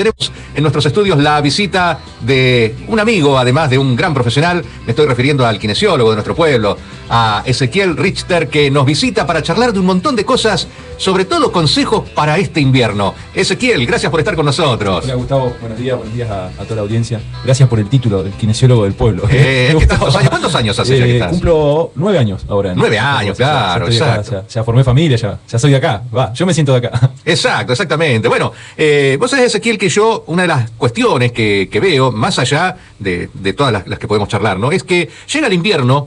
Tenemos en nuestros estudios la visita de un amigo, además de un gran profesional. Me estoy refiriendo al kinesiólogo de nuestro pueblo, a Ezequiel Richter, que nos visita para charlar de un montón de cosas, sobre todo consejos para este invierno. Ezequiel, gracias por estar con nosotros. Hola Gustavo, buenos días a toda la audiencia. Gracias por el título, el kinesiólogo del pueblo. ¿Cuántos años hace ya que estás? Cumplo 9 años ahora. 9 años, claro, exacto. Ya formé familia, ya soy de acá. Yo me siento de acá. Exacto, exactamente. Bueno, vos sabés, Ezequiel, que yo, una de las cuestiones que veo, más allá de todas las que podemos charlar, ¿no? Es que llega el invierno,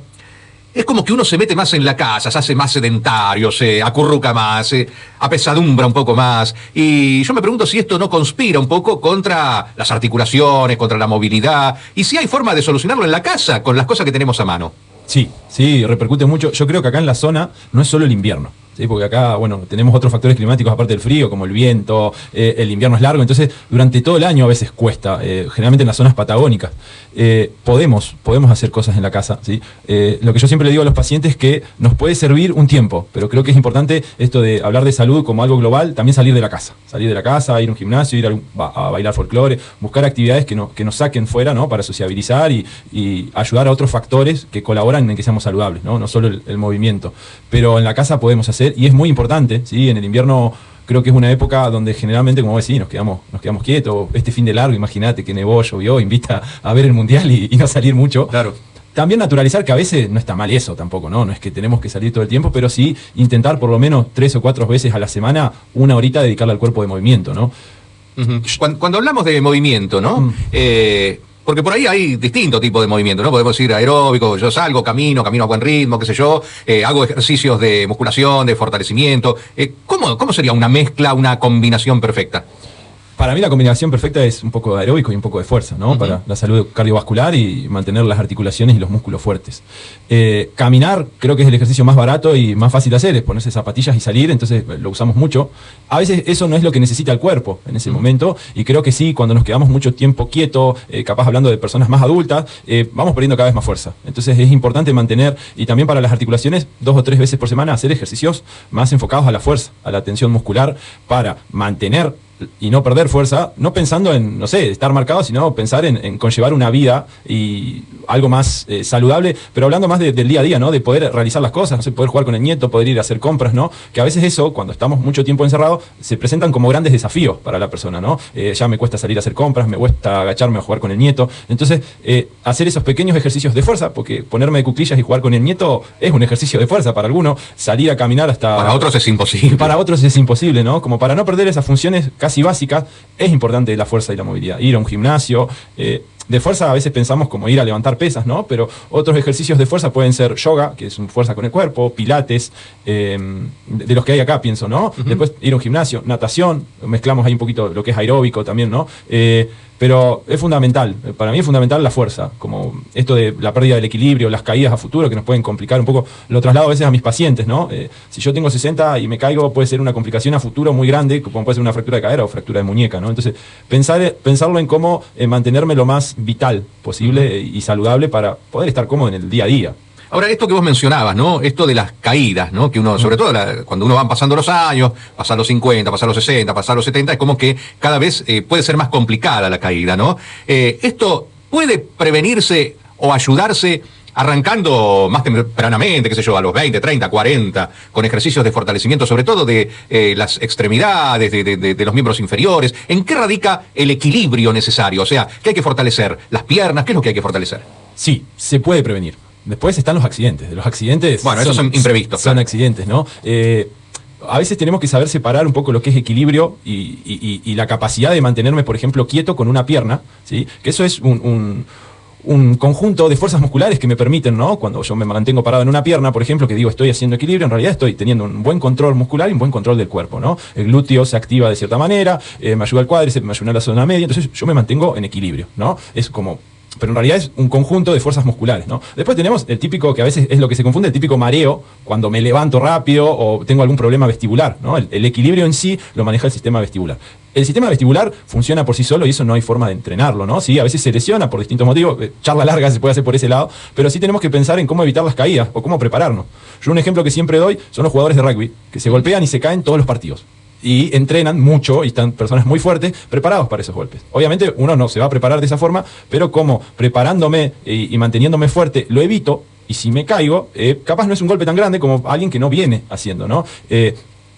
es como que uno se mete más en la casa, se hace más sedentario, se acurruca más, se apesadumbra un poco más. Y yo me pregunto si esto no conspira un poco contra las articulaciones, contra la movilidad, y si hay forma de solucionarlo en la casa con las cosas que tenemos a mano. Sí, repercute mucho. Yo creo que acá en la zona no es solo el invierno. Sí, porque acá, tenemos otros factores climáticos aparte del frío, como el viento, el invierno es largo, entonces durante todo el año a veces cuesta, generalmente en las zonas patagónicas. Podemos hacer cosas en la casa, ¿sí? Lo que yo siempre le digo a los pacientes es que nos puede servir un tiempo, pero creo que es importante esto de hablar de salud como algo global, también salir de la casa, ir a un gimnasio, ir a bailar folclore, buscar actividades que nos saquen fuera, ¿no? Para sociabilizar y ayudar a otros factores que colaboran en que seamos saludables, no solo el movimiento. Pero en la casa podemos hacer, y es muy importante, ¿sí? En el invierno creo que es una época donde generalmente, como vos decís, nos quedamos quietos. Este fin de largo, imagínate que nevó, llovió, invita a ver el mundial y no salir mucho. Claro. También naturalizar que a veces no está mal eso tampoco, ¿no? No es que tenemos que salir todo el tiempo, pero sí intentar por lo menos 3 o 4 veces a la semana, una horita dedicarle al cuerpo de movimiento, ¿no? Cuando hablamos de movimiento, ¿no? Porque por ahí hay distintos tipos de movimiento, ¿no? Podemos ir aeróbico, yo salgo, camino a buen ritmo, qué sé yo, hago ejercicios de musculación, de fortalecimiento. ¿Cómo sería una mezcla, una combinación perfecta? Para mí la combinación perfecta es un poco de aeróbico y un poco de fuerza, ¿no? Para la salud cardiovascular y mantener las articulaciones y los músculos fuertes. Caminar creo que es el ejercicio más barato y más fácil de hacer, es ponerse zapatillas y salir, entonces lo usamos mucho. A veces eso no es lo que necesita el cuerpo en ese momento, y creo que sí, cuando nos quedamos mucho tiempo quieto, capaz hablando de personas más adultas, vamos perdiendo cada vez más fuerza. Entonces es importante mantener, y también para las articulaciones, 2 o 3 veces por semana hacer ejercicios más enfocados a la fuerza, a la tensión muscular, para mantener y no perder fuerza, no pensando en, estar marcado, sino pensar en conllevar una vida y algo más saludable, pero hablando más del día a día, ¿no? De poder realizar las cosas, poder jugar con el nieto, poder ir a hacer compras, ¿no? Que a veces eso, cuando estamos mucho tiempo encerrados, se presentan como grandes desafíos para la persona, ¿no? Ya me cuesta salir a hacer compras, me cuesta agacharme a jugar con el nieto. Entonces, hacer esos pequeños ejercicios de fuerza, porque ponerme de cuclillas y jugar con el nieto es un ejercicio de fuerza para algunos, salir a caminar hasta... Para otros es imposible. Para otros es imposible, ¿no? Como para no perder esas funciones casi básicas, es importante la fuerza y la movilidad. Ir a un gimnasio, de fuerza a veces pensamos como ir a levantar pesas, ¿no? Pero otros ejercicios de fuerza pueden ser yoga, que es fuerza con el cuerpo, pilates, de los que hay acá, pienso, ¿no? Después ir a un gimnasio, natación, mezclamos ahí un poquito lo que es aeróbico también, ¿no? Pero es fundamental, para mí es fundamental la fuerza, como esto de la pérdida del equilibrio, las caídas a futuro que nos pueden complicar un poco, lo traslado a veces a mis pacientes, ¿no? Si yo tengo 60 y me caigo, puede ser una complicación a futuro muy grande, como puede ser una fractura de cadera o fractura de muñeca, ¿no? Entonces, pensarlo en cómo mantenerme lo más vital posible y saludable para poder estar cómodo en el día a día. Ahora, esto que vos mencionabas, ¿no? Esto de las caídas, ¿no? Que uno, sobre todo cuando uno va pasando los años, pasar los 50, pasar los 60, pasar los 70, es como que cada vez puede ser más complicada la caída, ¿no? ¿Esto puede prevenirse o ayudarse arrancando más tempranamente, qué sé yo, a los 20, 30, 40, con ejercicios de fortalecimiento, sobre todo de las extremidades, de los miembros inferiores? ¿En qué radica el equilibrio necesario? O sea, ¿qué hay que fortalecer? ¿Las piernas? ¿Qué es lo que hay que fortalecer? Sí, se puede prevenir. Después están los accidentes. De los accidentes... Bueno, esos son imprevistos. Son accidentes, ¿no? A veces tenemos que saber separar un poco lo que es equilibrio y la capacidad de mantenerme, por ejemplo, quieto con una pierna, ¿sí? Que eso es un conjunto de fuerzas musculares que me permiten, ¿no? Cuando yo me mantengo parado en una pierna, por ejemplo, que digo estoy haciendo equilibrio, en realidad estoy teniendo un buen control muscular y un buen control del cuerpo, ¿no? El glúteo se activa de cierta manera, me ayuda el cuádriceps, me ayuda la zona media, entonces yo me mantengo en equilibrio, ¿no? Es como... Pero en realidad es un conjunto de fuerzas musculares, ¿no? Después tenemos el típico, que a veces es lo que se confunde, el típico mareo, cuando me levanto rápido o tengo algún problema vestibular, ¿no? El equilibrio en sí lo maneja el sistema vestibular. El sistema vestibular funciona por sí solo y eso no hay forma de entrenarlo, ¿no? Sí, a veces se lesiona por distintos motivos, charla larga se puede hacer por ese lado, pero sí tenemos que pensar en cómo evitar las caídas o cómo prepararnos. Yo un ejemplo que siempre doy son los jugadores de rugby, que se golpean y se caen todos los partidos. y entrenan mucho y están personas muy fuertes preparados para esos golpes. Obviamente uno no se va a preparar de esa forma, pero como preparándome y manteniéndome fuerte lo evito, y si me caigo, capaz no es un golpe tan grande como alguien que no viene haciendo, ¿no?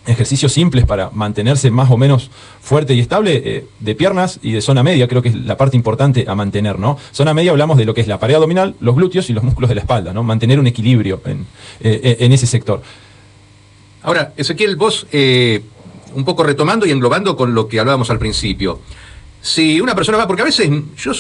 Ejercicios simples para mantenerse más o menos fuerte y estable, de piernas y de zona media, creo que es la parte importante a mantener, ¿no? Zona media hablamos de lo que es la pared abdominal, los glúteos y los músculos de la espalda, ¿no? Mantener un equilibrio en ese sector. Ahora, Ezequiel, vos, un poco retomando y englobando con lo que hablábamos al principio, si una persona va, porque a veces, yo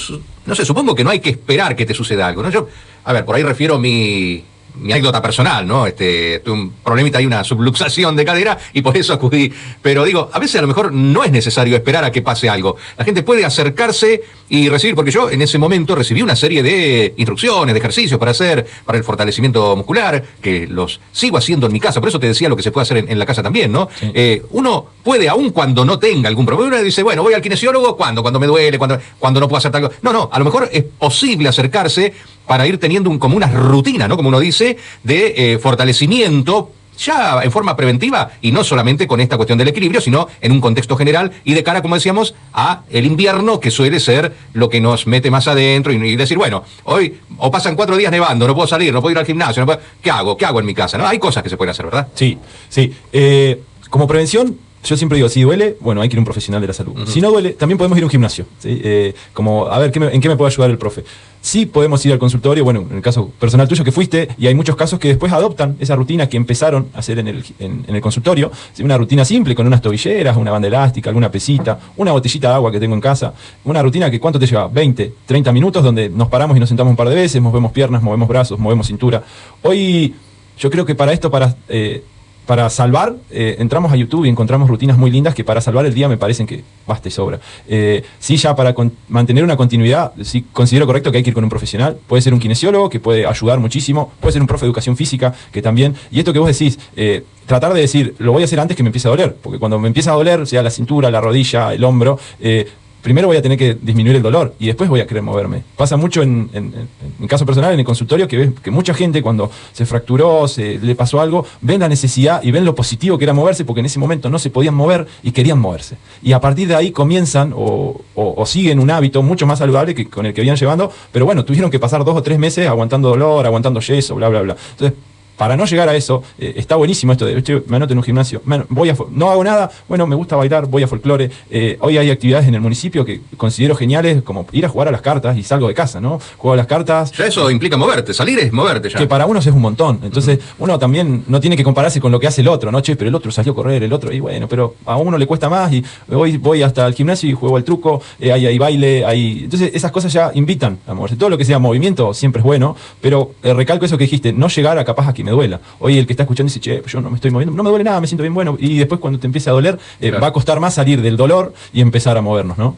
no sé, supongo que no hay que esperar que te suceda algo, ¿no? Yo, a ver, por ahí refiero mi anécdota personal, ¿no? Tuve un problemita ahí, una subluxación de cadera, y por eso acudí. Pero digo, a veces a lo mejor no es necesario esperar a que pase algo. La gente puede acercarse y recibir, porque yo en ese momento recibí una serie de instrucciones, de ejercicios para hacer, para el fortalecimiento muscular, que los sigo haciendo en mi casa. Por eso te decía lo que se puede hacer en la casa también, ¿no? Sí. Uno puede, aun cuando no tenga algún problema, uno dice, bueno, voy al kinesiólogo, ¿cuándo? Cuando me duele, cuando no puedo hacer tal cosa. No, a lo mejor es posible acercarse para ir teniendo como una rutina, ¿no? Como uno dice, de fortalecimiento ya en forma preventiva, y no solamente con esta cuestión del equilibrio, sino en un contexto general y de cara, como decíamos, a el invierno, que suele ser lo que nos mete más adentro, y decir, bueno, hoy o pasan 4 días nevando, no puedo salir, no puedo ir al gimnasio, no puedo, ¿qué hago en mi casa? ¿No? Hay cosas que se pueden hacer, ¿verdad? Sí. Como prevención, yo siempre digo, si duele, bueno, hay que ir a un profesional de la salud. Si no duele, también podemos ir a un gimnasio, ¿sí? Como, a ver, ¿en qué me puede ayudar el profe? Sí podemos ir al consultorio, bueno, en el caso personal tuyo que fuiste, y hay muchos casos que después adoptan esa rutina que empezaron a hacer en el consultorio, ¿sí? Una rutina simple con unas tobilleras, una banda elástica, alguna pesita, una botellita de agua que tengo en casa, una rutina que ¿cuánto te lleva? 20, 30 minutos, donde nos paramos y nos sentamos un par de veces, movemos piernas, movemos brazos, movemos cintura. Hoy, yo creo que para salvar, entramos a YouTube y encontramos rutinas muy lindas que para salvar el día me parecen que basta y sobra. Sí, ya para mantener una continuidad, sí considero correcto que hay que ir con un profesional. Puede ser un kinesiólogo, que puede ayudar muchísimo. Puede ser un profe de educación física, que también. Y esto que vos decís, tratar de decir, lo voy a hacer antes que me empiece a doler. Porque cuando me empieza a doler, sea la cintura, la rodilla, el hombro, primero voy a tener que disminuir el dolor y después voy a querer moverme. Pasa mucho en mi caso personal, en el consultorio, que ves que mucha gente cuando se fracturó, le pasó algo, ven la necesidad y ven lo positivo que era moverse, porque en ese momento no se podían mover y querían moverse. Y a partir de ahí comienzan o siguen un hábito mucho más saludable que con el que venían llevando, pero bueno, tuvieron que pasar 2 o 3 meses aguantando dolor, aguantando yeso, bla, bla, bla. Entonces, para no llegar a eso, está buenísimo esto de, me anoto en un gimnasio, no hago nada, bueno, me gusta bailar, voy a folclore. Hoy hay actividades en el municipio que considero geniales, como ir a jugar a las cartas, y salgo de casa, ¿no? Juego a las cartas. Ya eso implica moverte, salir es moverte ya. Que para unos es un montón. Entonces, uno también no tiene que compararse con lo que hace el otro, ¿no? Che, pero el otro salió a correr, el otro, y bueno, pero a uno le cuesta más, y voy hasta el gimnasio y juego al truco, hay baile, Entonces, esas cosas ya invitan a moverse. Todo lo que sea movimiento siempre es bueno, pero recalco eso que dijiste, no llegar a capaz a que me duela. Hoy el que está escuchando dice, che, yo no me estoy moviendo, no me duele nada, me siento bien bueno, y después cuando te empiece a doler, claro, va a costar más salir del dolor y empezar a movernos, ¿no?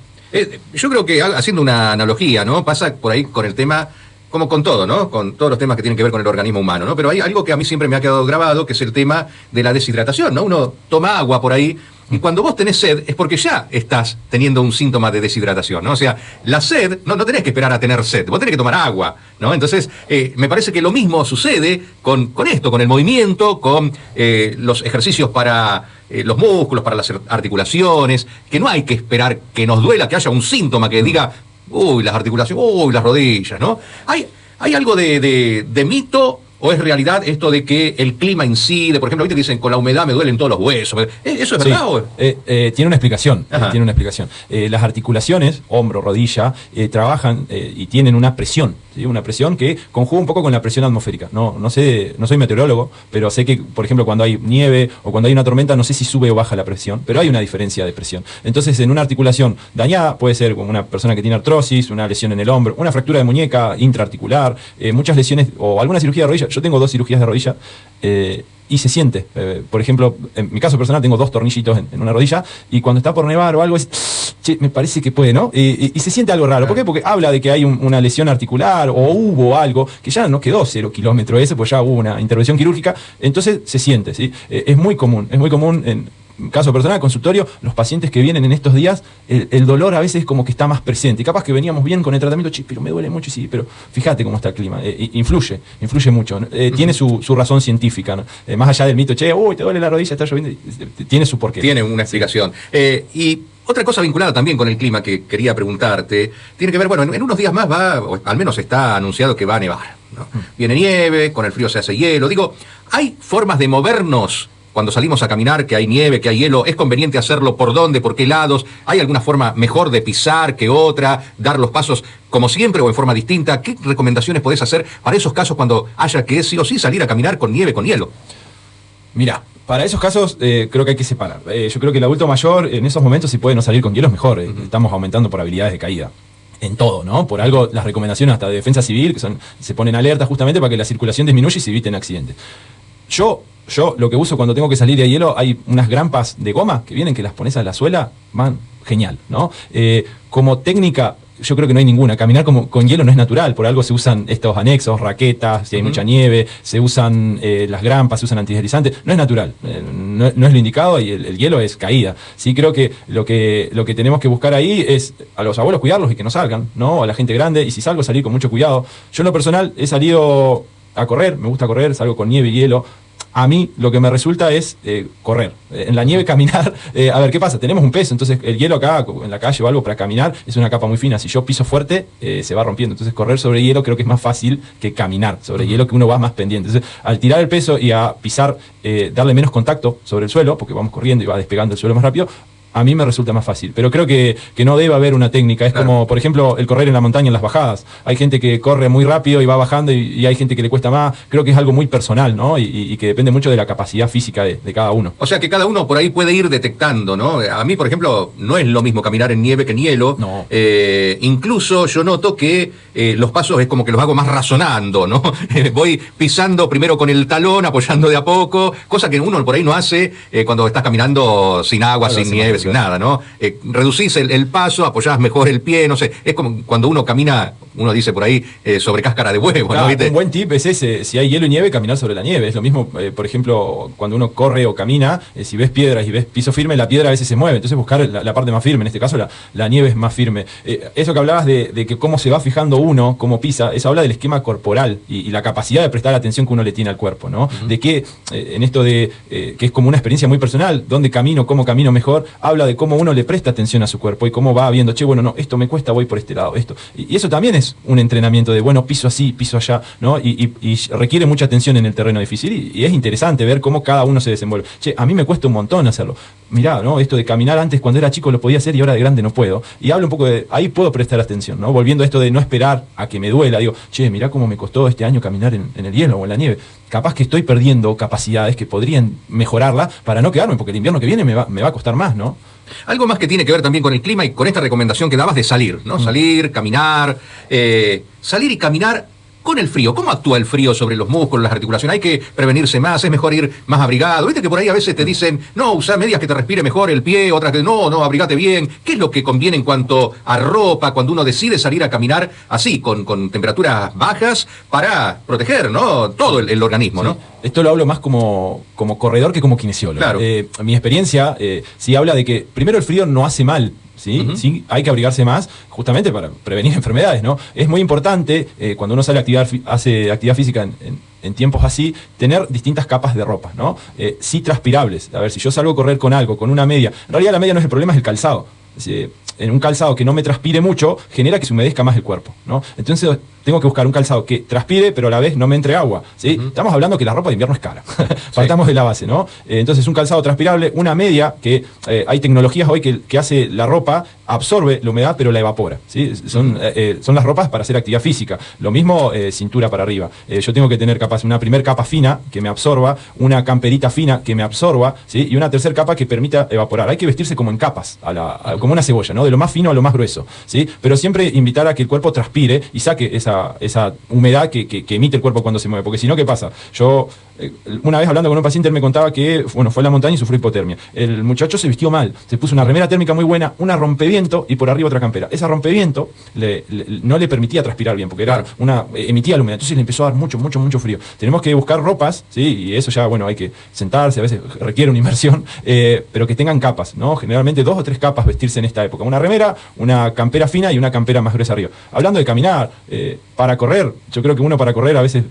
Yo creo que, haciendo una analogía, ¿no? Pasa por ahí con el tema, como con todo, ¿no? Con todos los temas que tienen que ver con el organismo humano, ¿no? Pero hay algo que a mí siempre me ha quedado grabado, que es el tema de la deshidratación, ¿no? Uno toma agua por ahí, y cuando vos tenés sed es porque ya estás teniendo un síntoma de deshidratación, ¿no? O sea, la sed, no tenés que esperar a tener sed, vos tenés que tomar agua, ¿no? Entonces, me parece que lo mismo sucede con esto, con el movimiento, con los ejercicios para los músculos, para las articulaciones, que no hay que esperar que nos duela, que haya un síntoma que diga, uy, las articulaciones, uy, las rodillas, ¿no? ¿Hay algo de mito, o es realidad esto de que el clima incide? Por ejemplo, ahorita dicen, con la humedad me duelen todos los huesos. ¿Eso es verdad? Sí. Tiene una explicación. Las articulaciones, hombro, rodilla, trabajan y tienen una presión, ¿sí? Una presión que conjuga un poco con la presión atmosférica. No sé, no soy meteorólogo, pero sé que, por ejemplo, cuando hay nieve o cuando hay una tormenta, no sé si sube o baja la presión, pero hay una diferencia de presión. Entonces, en una articulación dañada, puede ser como una persona que tiene artrosis, una lesión en el hombro, una fractura de muñeca intraarticular, muchas lesiones o alguna cirugía de rodilla. Yo tengo 2 cirugías de rodilla y se siente. Por ejemplo, en mi caso personal tengo 2 tornillitos en una rodilla, y cuando está por nevar o algo che, me parece que puede, ¿no? Y se siente algo raro. ¿Por qué? Porque habla de que hay una lesión articular o hubo algo que ya no quedó 0 kilómetros ese, pues ya hubo una intervención quirúrgica. Entonces se siente, ¿sí? Es muy común caso personal, consultorio, los pacientes que vienen en estos días, el dolor a veces como que está más presente. Y capaz que veníamos bien con el tratamiento, pero me duele mucho, sí, pero fíjate cómo está el clima. Influye mucho. Tiene su razón científica, ¿no? Más allá del mito, uy, te duele la rodilla, está lloviendo, tiene su porqué. Tiene una explicación. Y otra cosa vinculada también con el clima que quería preguntarte, tiene que ver, bueno, en unos días más va, o al menos está anunciado que va a nevar, ¿no? Viene nieve, con el frío se hace hielo. Digo, ¿hay formas de movernos cuando salimos a caminar, que hay nieve, que hay hielo? ¿Es conveniente hacerlo por dónde, por qué lados? ¿Hay alguna forma mejor de pisar que otra? ¿Dar los pasos como siempre o en forma distinta? ¿Qué recomendaciones podés hacer para esos casos cuando haya que sí o sí salir a caminar con nieve, con hielo? Mira, para esos casos creo que hay que separar. Yo creo que el adulto mayor en esos momentos, si puede no salir con hielo, es mejor. Estamos aumentando probabilidades de caída. En todo, ¿no? Por algo las recomendaciones hasta de defensa civil, que se ponen alertas justamente para que la circulación disminuya y se eviten accidentes. Yo lo que uso cuando tengo que salir de hielo, hay unas grampas de goma que vienen, que las pones a la suela, van genial, ¿no? Como técnica, yo creo que no hay ninguna. Caminar con hielo no es natural, por algo se usan estos anexos, raquetas, si hay mucha nieve, se usan las grampas, se usan antideslizantes, no es natural, no es lo indicado, y el hielo es caída. Sí, creo que lo que tenemos que buscar ahí es a los abuelos cuidarlos y que no salgan, ¿no? A la gente grande, y si salgo, salir con mucho cuidado. Yo en lo personal he salido a correr, me gusta correr, salgo con nieve y hielo. A mí lo que me resulta es correr. En la nieve caminar, a ver, ¿qué pasa? Tenemos un peso, entonces el hielo acá en la calle o algo para caminar es una capa muy fina. Si yo piso fuerte, se va rompiendo. Entonces correr sobre hielo creo que es más fácil que caminar sobre hielo, que uno va más pendiente. Entonces al tirar el peso y a pisar, darle menos contacto sobre el suelo, porque vamos corriendo y va despegando el suelo más rápido, a mí me resulta más fácil. Pero creo que no debe haber una técnica. Es como, por ejemplo, el correr en la montaña en las bajadas. Hay gente que corre muy rápido y va bajando y hay gente que le cuesta más. Creo que es algo muy personal, ¿no? Y que depende mucho de la capacidad física de cada uno. O sea que cada uno por ahí puede ir detectando, ¿no? A mí, por ejemplo, no es lo mismo caminar en nieve que en hielo. No. Incluso yo noto que los pasos es como que los hago más razonando, ¿no? Voy pisando primero con el talón, apoyando de a poco, cosa que uno por ahí no hace cuando estás caminando sin agua, sin nieve, sin nada, ¿no? Reducís el paso, apoyás mejor el pie, no sé, es como cuando uno camina, uno dice por ahí, sobre cáscara de huevo, claro, ¿no? ¿Viste? Un buen tip es ese, si hay hielo y nieve, caminar sobre la nieve. Es lo mismo, por ejemplo, cuando uno corre o camina, si ves piedras y ves piso firme, la piedra a veces se mueve, entonces buscar la parte más firme, en este caso la nieve es más firme. Eso que hablabas de que cómo se va fijando uno, cómo pisa, eso habla del esquema corporal y la capacidad de prestar atención que uno le tiene al cuerpo, ¿no? De que, en esto de, que es como una experiencia muy personal, dónde camino, cómo camino mejor, habla de cómo uno le presta atención a su cuerpo y cómo va viendo, bueno, no, esto me cuesta, voy por este lado, esto. Y eso también es un entrenamiento de, bueno, piso así, piso allá, ¿no? Y requiere mucha atención en el terreno difícil y es interesante ver cómo cada uno se desenvuelve. A mí me cuesta un montón hacerlo. Mirá, ¿no? Esto de caminar antes cuando era chico lo podía hacer y ahora de grande no puedo. Y hablo un poco de, ahí puedo prestar atención, ¿no? Volviendo a esto de no esperar a que me duela, digo, mirá cómo me costó este año caminar en el hielo o en la nieve. Capaz que estoy perdiendo capacidades que podrían mejorarla para no quedarme, porque el invierno que viene me va a costar más, ¿no? Algo más que tiene que ver también con el clima y con esta recomendación que dabas de salir, ¿no? Salir, caminar, salir y caminar con el frío. ¿Cómo actúa el frío sobre los músculos, las articulaciones? ¿Hay que prevenirse más? ¿Es mejor ir más abrigado? ¿Viste que por ahí a veces te dicen, no, usa medias que te respire mejor el pie, otras que no, abrigate bien? ¿Qué es lo que conviene en cuanto a ropa cuando uno decide salir a caminar así, con temperaturas bajas, para proteger, ¿no? Todo el organismo, sí, ¿no? Esto lo hablo más como corredor que como kinesiólogo. Claro. Mi experiencia sí habla de que primero el frío no hace mal. ¿Sí? Sí, hay que abrigarse más justamente para prevenir enfermedades, ¿no? Es muy importante cuando uno hace actividad física en tiempos así, tener distintas capas de ropa, ¿no? Sí transpirables. A ver, si yo salgo a correr con algo, con una media, en realidad la media no es el problema, es el calzado. En un calzado que no me transpire mucho, genera que se humedezca más el cuerpo, ¿no? Entonces tengo que buscar un calzado que transpire, pero a la vez no me entre agua, ¿sí? Estamos hablando que la ropa de invierno es cara. Partamos de la base, ¿no? Entonces un calzado transpirable, una media, que hay tecnologías hoy que hace la ropa, absorbe la humedad, pero la evapora, ¿sí? Son las ropas para hacer actividad física. Lo mismo cintura para arriba. Yo tengo que tener capaz una primer capa fina que me absorba, una camperita fina que me absorba, ¿sí? Y una tercera capa que permita evaporar. Hay que vestirse como en capas, como una cebolla, ¿no? De lo más fino a lo más grueso, ¿sí? Pero siempre invitar a que el cuerpo transpire y saque esa humedad que emite el cuerpo cuando se mueve. Porque si no, ¿qué pasa? Yo, una vez hablando con un paciente, él me contaba que, bueno, fue a la montaña y sufrió hipotermia. El muchacho se vistió mal, se puso una remera térmica muy buena, una rompeviento y por arriba otra campera. Esa rompeviento no le permitía transpirar bien, porque emitía la humedad. Entonces le empezó a dar mucho frío. Tenemos que buscar ropas, ¿sí? Y eso ya, bueno, hay que sentarse, a veces requiere una inversión, pero que tengan capas, ¿no? Generalmente 2 o 3 capas vestirse en esta época. Una remera, una campera fina y una campera más gruesa arriba. Hablando de caminar, para correr, yo creo que uno para correr a veces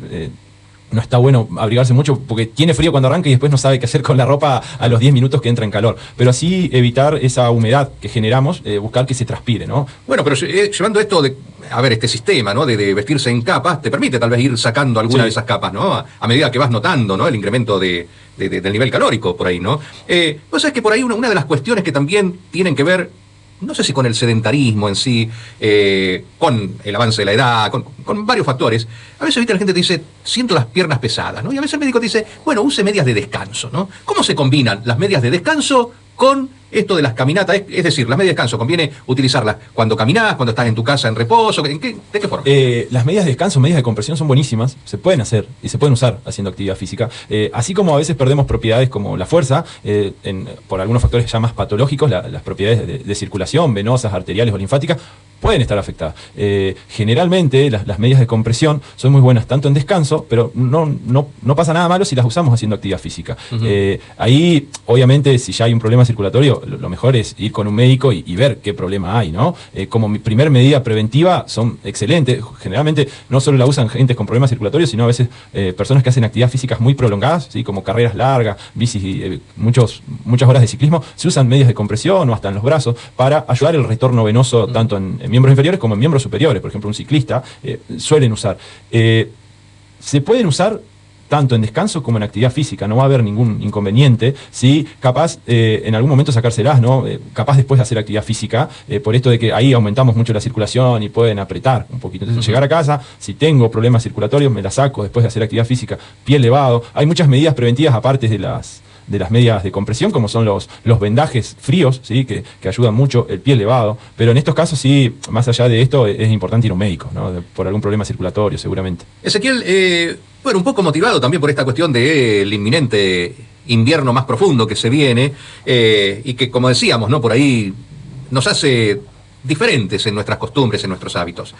no está bueno abrigarse mucho porque tiene frío cuando arranca y después no sabe qué hacer con la ropa a los 10 minutos que entra en calor. Pero así evitar esa humedad que generamos, buscar que se transpire, ¿no? Bueno, pero llevando esto de, a ver, este sistema, ¿no? De vestirse en capas, te permite tal vez ir sacando alguna de esas capas, ¿no? A medida que vas notando, ¿no? El incremento del nivel calórico por ahí, ¿no? Pues es que por ahí una de las cuestiones que también tienen que ver, no sé si con el sedentarismo en sí, con el avance de la edad, con varios factores. A veces, ¿viste? La gente te dice, siento las piernas pesadas, ¿no? Y a veces el médico te dice, bueno, use medias de descanso, ¿no? ¿Cómo se combinan las medias de descanso con esto de las caminatas? Es decir, las medias de descanso, ¿conviene utilizarlas cuando caminás, cuando estás en tu casa en reposo? ¿De qué forma? Las medias de descanso, medias de compresión son buenísimas, se pueden hacer y se pueden usar haciendo actividad física. Así como a veces perdemos propiedades como la fuerza, por algunos factores ya más patológicos, las propiedades de circulación, venosas, arteriales o linfáticas, pueden estar afectadas. Generalmente las medias de compresión son muy buenas tanto en descanso, pero no pasa nada malo si las usamos haciendo actividad física. Ahí, obviamente, si ya hay un problema circulatorio, lo mejor es ir con un médico y ver qué problema hay, ¿no? Como mi primer medida preventiva son excelentes. Generalmente no solo la usan gentes con problemas circulatorios, sino a veces personas que hacen actividades físicas muy prolongadas, ¿sí? Como carreras largas, bicis, muchas horas de ciclismo, se usan medias de compresión o hasta en los brazos para ayudar el retorno venoso tanto en miembros inferiores como en miembros superiores. Por ejemplo, un ciclista suelen usar. Se pueden usar tanto en descanso como en actividad física, no va a haber ningún inconveniente, si capaz en algún momento sacárselas, ¿no? Capaz después de hacer actividad física, por esto de que ahí aumentamos mucho la circulación y pueden apretar un poquito. Entonces, llegar a casa, si tengo problemas circulatorios, me las saco después de hacer actividad física, pie elevado. Hay muchas medidas preventivas aparte de las medias de compresión, como son los vendajes fríos, ¿sí? que ayudan mucho, el pie elevado, pero en estos casos sí, más allá de esto, es importante ir a un médico, ¿no? Por algún problema circulatorio, seguramente. Ezequiel, bueno, un poco motivado también por esta cuestión del inminente invierno más profundo que se viene, y que, como decíamos, ¿no? Por ahí nos hace diferentes en nuestras costumbres, en nuestros hábitos.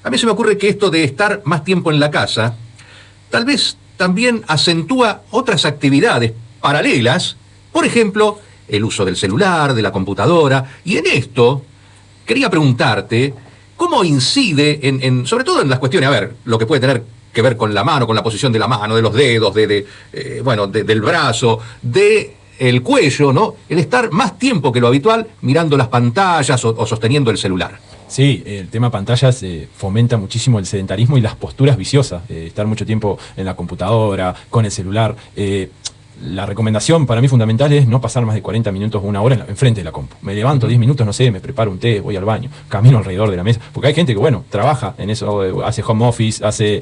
A mí se me ocurre que esto de estar más tiempo en la casa, tal vez también acentúa otras actividades paralelas, por ejemplo, el uso del celular, de la computadora, y en esto quería preguntarte cómo incide sobre todo en las cuestiones, a ver, lo que puede tener que ver con la mano, con la posición de la mano, de los dedos, del brazo, del cuello, ¿no? El estar más tiempo que lo habitual mirando las pantallas o sosteniendo el celular. Sí, el tema pantallas fomenta muchísimo el sedentarismo y las posturas viciosas, estar mucho tiempo en la computadora, con el celular. La recomendación para mí fundamental es no pasar más de 40 minutos o una hora enfrente de la compu. Me levanto 10 minutos, no sé, me preparo un té, voy al baño, camino alrededor de la mesa. Porque hay gente que, bueno, trabaja en eso, hace home office, hace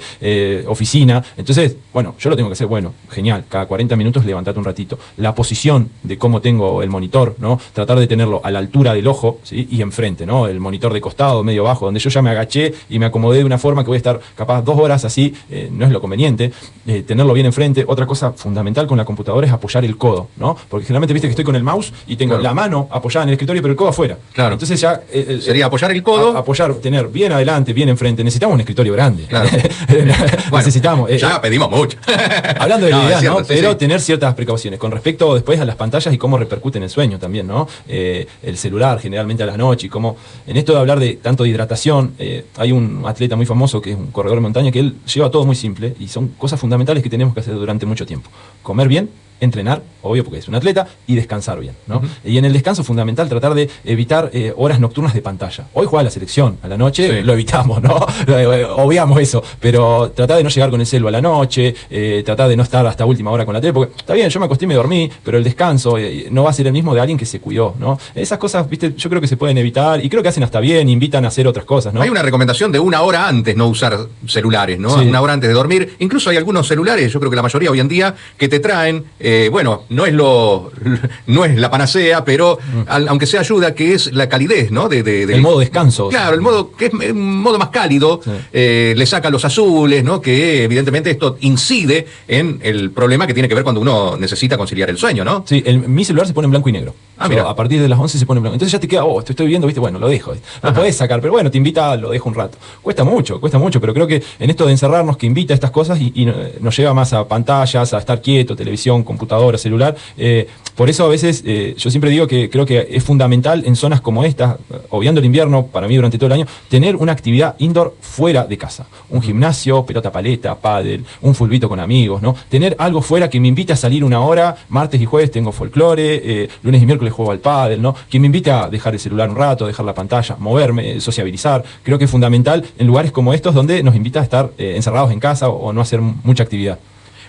oficina. Entonces, bueno, yo lo tengo que hacer, bueno, genial. Cada 40 minutos levantate un ratito. La posición de cómo tengo el monitor, ¿no? Tratar de tenerlo a la altura del ojo, ¿sí? Y enfrente, ¿no? El monitor de costado, medio bajo, donde yo ya me agaché y me acomodé de una forma que voy a estar capaz 2 horas así, no es lo conveniente. Tenerlo bien enfrente. Otra cosa fundamental con la computadora es apoyar el codo, ¿no? Porque generalmente viste que estoy con el mouse y tengo la mano apoyada en el escritorio, pero el codo afuera. Claro. Entonces ya sería apoyar el codo. Apoyar, tener bien adelante, bien enfrente. Necesitamos un escritorio grande. Claro. Bueno, necesitamos. Ya pedimos mucho. Hablando de la idea, cierto, ¿no? Sí, pero sí. tener ciertas precauciones. Con respecto después a las pantallas y cómo repercuten en el sueño también, ¿no? El celular generalmente a la noche y cómo. En esto de hablar de tanto de hidratación, hay un atleta muy famoso que es un corredor de montaña que él lleva todo muy simple y son cosas fundamentales que tenemos que hacer durante mucho tiempo. Comer bien, entrenar, obvio porque es un atleta, y descansar bien, ¿no? Y en el descanso fundamental tratar de evitar horas nocturnas de pantalla. Hoy juega la selección, a la noche lo evitamos, ¿no? Obviamos eso, pero tratar de no llegar con el celu a la noche, tratar de no estar hasta última hora con la tele, porque está bien, yo me acosté y me dormí, pero el descanso no va a ser el mismo de alguien que se cuidó, ¿no? Esas cosas, viste, yo creo que se pueden evitar y creo que hacen hasta bien, invitan a hacer otras cosas, ¿no? Hay una recomendación de 1 hora antes no usar celulares, ¿no? Sí. 1 hora antes de dormir. Incluso hay algunos celulares, yo creo que la mayoría hoy en día, que te traen bueno, no es la panacea, pero aunque sea ayuda, que es la calidez, ¿no? El modo descanso. Claro, el modo que es un modo más cálido, sí. Le saca los azules, ¿no? Que evidentemente esto incide en el problema que tiene que ver cuando uno necesita conciliar el sueño, ¿no? Sí, mi celular se pone en blanco y negro. Mira. A partir de las 11 se pone en blanco. Entonces ya te queda, te estoy viendo, ¿viste? Bueno, lo dejo. Lo podés sacar, pero bueno, te invita, lo dejo un rato. Cuesta mucho, pero creo que en esto de encerrarnos, que invita a estas cosas y nos lleva más a pantallas, a estar quieto, televisión, computadora, celular. Por eso a veces yo siempre digo que creo que es fundamental en zonas como esta, obviando el invierno, para mí durante todo el año, tener una actividad indoor fuera de casa. Un gimnasio, pelota paleta, pádel, un fulbito con amigos, ¿no? Tener algo fuera que me invite a salir una hora, martes y jueves tengo folclore, lunes y miércoles juego al pádel, ¿no? Que me invita a dejar el celular un rato, dejar la pantalla, moverme, sociabilizar. Creo que es fundamental en lugares como estos donde nos invita a estar encerrados en casa o no hacer mucha actividad.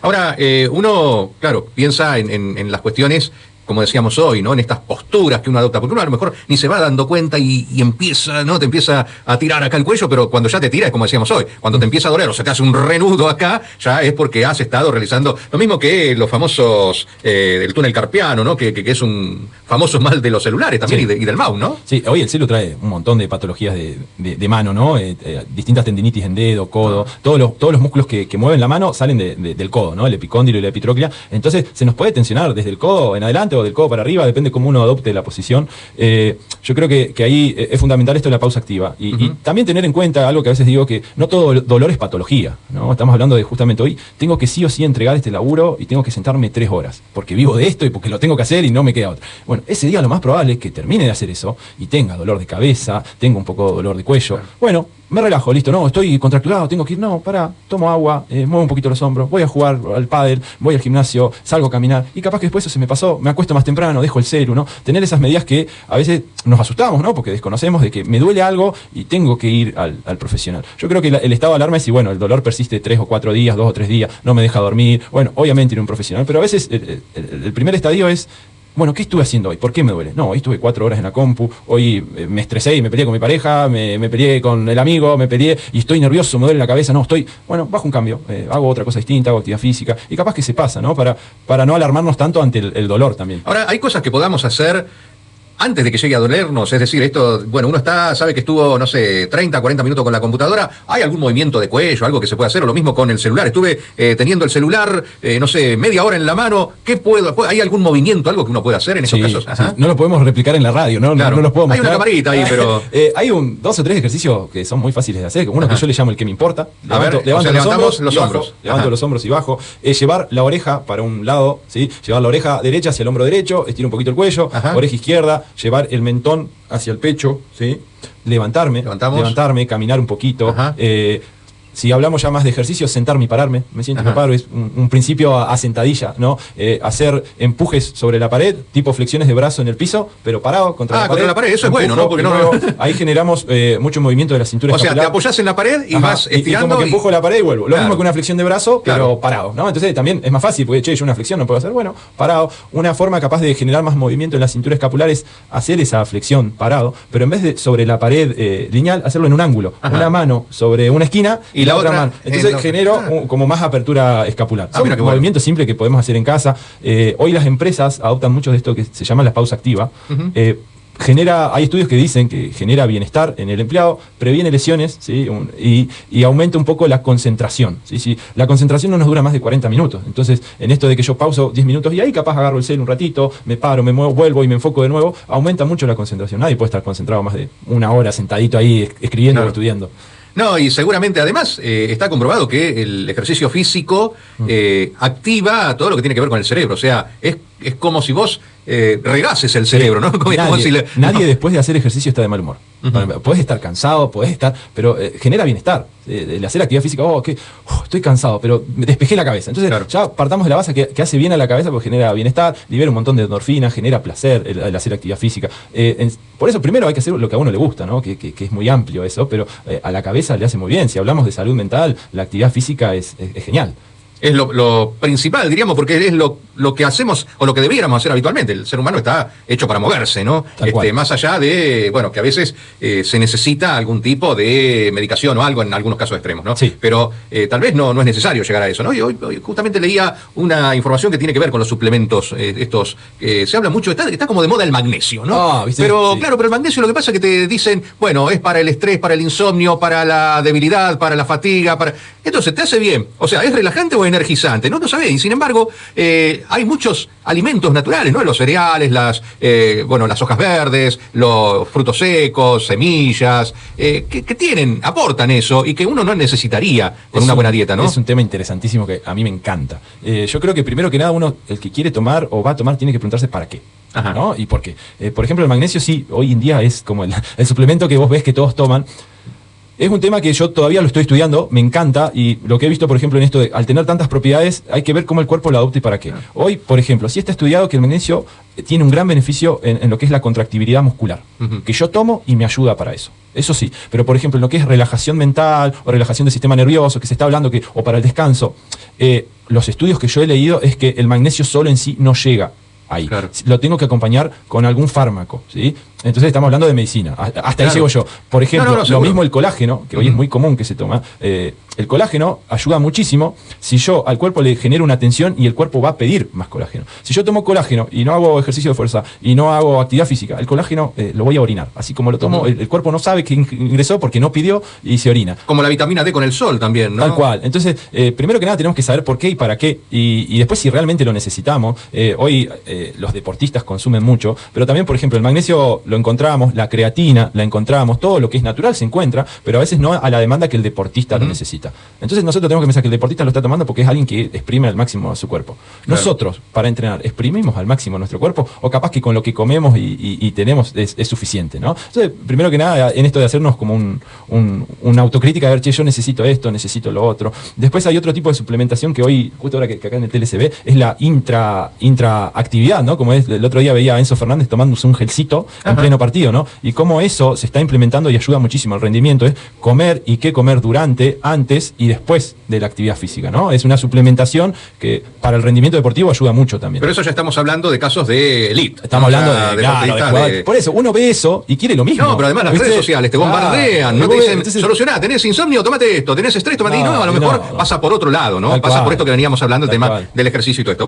Ahora, uno, claro, piensa en las cuestiones, como decíamos hoy, ¿no? En estas posturas que uno adopta, porque uno a lo mejor ni se va dando cuenta y empieza, ¿no? Te empieza a tirar acá el cuello, pero cuando ya te tira, es como decíamos hoy, cuando te empieza a doler o se te hace un renudo acá, ya es porque has estado realizando lo mismo que los famosos del túnel carpiano, ¿no? Que es un famoso mal de los celulares también, sí. y del mouse, ¿no? Sí, hoy el celu trae un montón de patologías de mano, ¿no? Distintas tendinitis en dedo, codo, todos los músculos que mueven la mano salen del codo, ¿no? El epicóndilo y la epitróclea. Entonces se nos puede tensionar desde el codo en adelante o del codo para arriba, depende cómo uno adopte la posición. Yo creo que ahí es fundamental esto de la pausa activa. Y también tener en cuenta algo que a veces digo, que no todo dolor es patología, ¿no? Estamos hablando de justamente hoy, tengo que sí o sí entregar este laburo y tengo que sentarme 3 horas, porque vivo de esto y porque lo tengo que hacer y no me queda otra. Bueno, ese día lo más probable es que termine de hacer eso y tenga dolor de cabeza, tenga un poco de dolor de cuello. Bueno, me relajo, listo, no, estoy contracturado, tengo que ir, no, tomo agua, muevo un poquito los hombros, voy a jugar al pádel, voy al gimnasio, salgo a caminar, y capaz que después eso se me pasó, me acuesto más temprano, dejo el celu, ¿no? Tener esas medidas que a veces nos asustamos, ¿no? Porque desconocemos de que me duele algo y tengo que ir al profesional. Yo creo que el estado de alarma es si, bueno, el dolor persiste 3 o 4 días, 2 o 3 días, no me deja dormir, bueno, obviamente ir a un profesional, pero a veces el primer estadio es, bueno, ¿qué estuve haciendo hoy? ¿Por qué me duele? No, hoy estuve 4 horas en la compu, hoy me estresé y me peleé con mi pareja, me peleé con el amigo, me peleé y estoy nervioso, me duele la cabeza, no, bueno, bajo un cambio, hago otra cosa distinta, hago actividad física y capaz que se pasa, ¿no? Para no alarmarnos tanto ante el dolor también. Ahora, hay cosas que podamos hacer antes de que llegue a dolernos, es decir, esto, bueno, uno sabe que estuvo, no sé, 30, 40 minutos con la computadora, ¿hay algún movimiento de cuello, algo que se puede hacer? O lo mismo con el celular, estuve teniendo el celular, no sé, media hora en la mano, ¿hay algún movimiento, algo que uno puede hacer en esos casos? Sí. No lo podemos replicar en la radio, ¿no? Claro. No los puedo mostrar. Hay una camarita ahí, pero... hay 2 o 3 ejercicios que son muy fáciles de hacer, uno que yo le llamo el que me importa. Levantamos los hombros. Levanto los hombros y bajo. Llevar la oreja para un lado, ¿sí? Llevar la oreja derecha hacia el hombro derecho, estiro un poquito el cuello, oreja izquierda, llevar el mentón hacia el pecho, ¿sí? Levantarme, caminar un poquito. Si hablamos ya más de ejercicios, sentarme y pararme. Me siento y me paro, es un principio a sentadilla, ¿no? Hacer empujes sobre la pared, tipo flexiones de brazo en el piso, pero parado contra la pared. Contra la pared, eso es bueno, ¿no? Porque ahí generamos mucho movimiento de la cintura escapular. O sea, te apoyás en la pared y vas estirando. Y como que empujo la pared y vuelvo. Lo mismo que una flexión de brazo, pero parado, ¿no? Entonces también es más fácil, porque yo una flexión no puedo hacer, bueno, parado. Una forma capaz de generar más movimiento en la cintura escapular es hacer esa flexión parado, pero en vez de sobre la pared lineal, hacerlo en un ángulo. Una mano sobre una esquina y la otra mano. Entonces genero como más apertura escapular. Son movimientos simples que podemos hacer en casa. Hoy las empresas adoptan mucho de esto que se llama la pausa activa. Hay estudios que dicen que genera bienestar en el empleado, previene lesiones, ¿sí? y aumenta un poco la concentración. ¿Sí? La concentración no nos dura más de 40 minutos. Entonces, en esto de que yo pauso 10 minutos y ahí capaz agarro el cel un ratito, me paro, me muevo, vuelvo y me enfoco de nuevo, aumenta mucho la concentración. Nadie puede estar concentrado más de 1 hora sentadito ahí escribiendo o estudiando. No, y seguramente además está comprobado que el ejercicio físico activa todo lo que tiene que ver con el cerebro. O sea, es como si vos regases el cerebro, ¿no? Nadie después de hacer ejercicio está de mal humor. Podés estar cansado, pero genera bienestar. El hacer actividad física, estoy cansado, pero me despejé la cabeza. Entonces, ya partamos de la base que hace bien a la cabeza porque genera bienestar, libera un montón de endorfina, genera placer el hacer actividad física. Por eso, primero hay que hacer lo que a uno le gusta, ¿no? Que es muy amplio eso, pero a la cabeza le hace muy bien. Si hablamos de salud mental, la actividad física es genial. Es lo principal, diríamos, porque es lo que hacemos o lo que debiéramos hacer habitualmente. El ser humano está hecho para moverse, ¿no? Más allá de, bueno, que a veces se necesita algún tipo de medicación o algo en algunos casos extremos, ¿no? Sí. Pero tal vez no es necesario llegar a eso, ¿no? Y hoy justamente leía una información que tiene que ver con los suplementos estos. Se habla mucho, está como de moda el magnesio, ¿no? ¿Viste? Pero sí. claro, pero el magnesio lo que pasa es que te dicen, bueno, es para el estrés, para el insomnio, para la debilidad, para la fatiga, entonces te hace bien. O sea, ¿es relajante o energizante? No lo sabés. Y sin embargo, hay muchos alimentos naturales, ¿no? Los cereales, las hojas verdes, los frutos secos, semillas, que aportan eso y que uno no necesitaría con una buena dieta, ¿no? Es un tema interesantísimo que a mí me encanta. Yo creo que primero que nada el que quiere tomar o va a tomar tiene que preguntarse para qué. Ajá. ¿No? ¿Y por qué? Por ejemplo, el magnesio sí, hoy en día es como el suplemento que vos ves que todos toman. Es un tema que yo todavía lo estoy estudiando, me encanta, y lo que he visto, por ejemplo, en esto de, al tener tantas propiedades, hay que ver cómo el cuerpo lo adopta y para qué. Hoy, por ejemplo, sí está estudiado que el magnesio tiene un gran beneficio en lo que es la contractibilidad muscular, que yo tomo y me ayuda para eso. Eso sí, pero por ejemplo, en lo que es relajación mental o relajación del sistema nervioso, que se está hablando, o para el descanso, los estudios que yo he leído es que el magnesio solo en sí no llega ahí. Claro. Lo tengo que acompañar con algún fármaco, ¿sí? Entonces estamos hablando de medicina. Hasta ahí llego yo. Por ejemplo, lo mismo el colágeno, que hoy es muy común que se toma. El colágeno ayuda muchísimo si yo al cuerpo le genero una tensión y el cuerpo va a pedir más colágeno. Si yo tomo colágeno y no hago ejercicio de fuerza y no hago actividad física, el colágeno lo voy a orinar. Así como lo tomo, el cuerpo no sabe que ingresó porque no pidió y se orina. Como la vitamina D con el sol también, ¿no? Tal cual. Entonces, primero que nada tenemos que saber por qué y para qué. Y después si realmente lo necesitamos. Hoy los deportistas consumen mucho, pero también, por ejemplo, el magnesio lo encontramos, la creatina la encontramos, todo lo que es natural se encuentra, pero a veces no a la demanda que el deportista lo necesita. Entonces nosotros tenemos que pensar que el deportista lo está tomando porque es alguien que exprime al máximo a su cuerpo. Claro. Nosotros, para entrenar, exprimimos al máximo nuestro cuerpo, o capaz que con lo que comemos y tenemos es suficiente, ¿no? Entonces, primero que nada, en esto de hacernos como una autocrítica, de ver, che, yo necesito esto, necesito lo otro. Después hay otro tipo de suplementación que hoy, justo ahora que acá en el tele se ve, es la intraactividad, ¿no? Como es, el otro día veía a Enzo Fernández tomándose un gelcito en pleno partido, ¿no? Y cómo eso se está implementando y ayuda muchísimo al rendimiento, es comer y qué comer durante, antes y después de la actividad física, ¿no? Es una suplementación que para el rendimiento deportivo ayuda mucho también. Pero eso ya estamos hablando de casos de elite. Estamos hablando de por eso, uno ve eso y quiere lo mismo. No, pero además las redes sociales te bombardean, no te dicen, entonces, solucioná, tenés insomnio, tómate esto, tenés estrés, tómate, no, a lo mejor pasa por otro lado, ¿no? Pasa por esto que veníamos hablando, el tema del ejercicio y todo esto.